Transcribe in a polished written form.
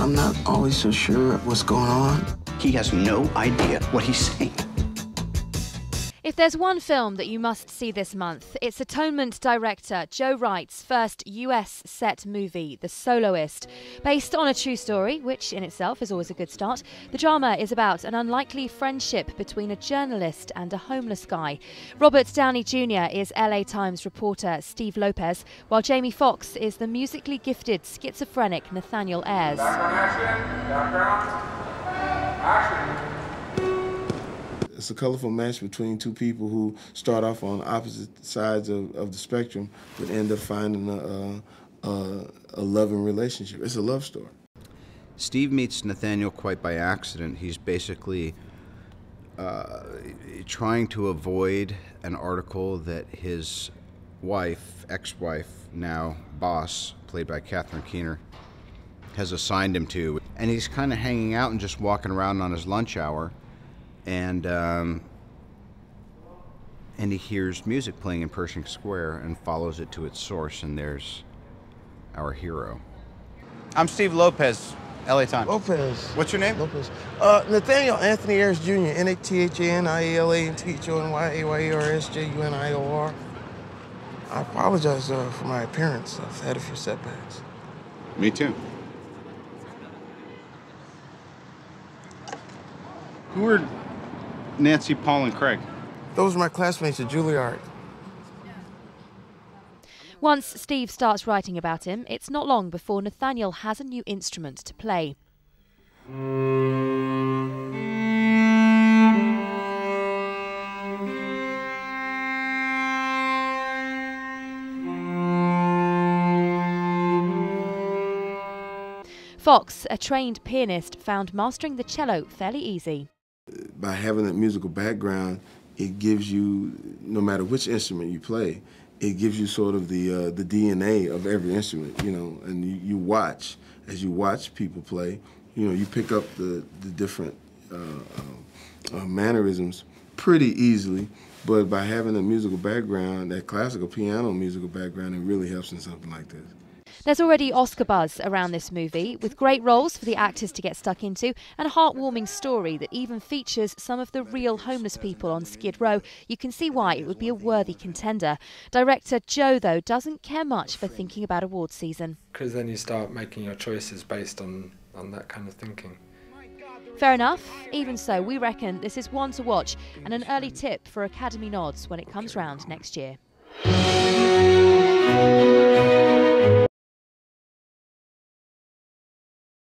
I'm not always so sure what's going on. He has no idea what he's saying. If there's one film that you must see this month, it's Atonement director Joe Wright's first US set movie, The Soloist. Based on a true story, which in itself is always a good start, the drama is about an unlikely friendship between a journalist and a homeless guy. Robert Downey Junior is LA Times reporter Steve Lopez, while Jamie Foxx is the musically gifted schizophrenic Nathaniel Ayres. It's a colorful match between two people who start off on opposite sides of the spectrum but end up finding a loving relationship. It's a love story. Steve meets Nathaniel quite by accident. He's basically trying to avoid an article that his wife, ex-wife, now boss, played by Catherine Keener, has assigned him to. And he's kind of hanging out and just walking around on his lunch hour. And he hears music playing in Pershing Square and follows it to its source, and there's our hero. I'm Steve Lopez, LA Times. Lopez. What's your name? Lopez. Nathaniel Anthony Ayres Jr., Nathaniel I apologize for my appearance. I've had a few setbacks. Me too. Who are Nancy, Paul, and Craig? Those are my classmates at Juilliard. Once Steve starts writing about him, it's not long before Nathaniel has a new instrument to play. Foxx, a trained pianist, found mastering the cello fairly easy. By having that musical background, it gives you, no matter which instrument you play, it gives you sort of the DNA of every instrument, you know, and you watch, as you watch people play, you know, you pick up the different mannerisms pretty easily, but by having a musical background, that classical piano musical background, it really helps in something like this. There's already Oscar buzz around this movie, with great roles for the actors to get stuck into and a heartwarming story that even features some of the real homeless people on Skid Row. You can see why it would be a worthy contender. Director Joe, though, doesn't care much for thinking about awards season. Because then you start making your choices based on that kind of thinking. Fair enough. Even so, we reckon this is one to watch and an early tip for Academy nods when it comes round next year.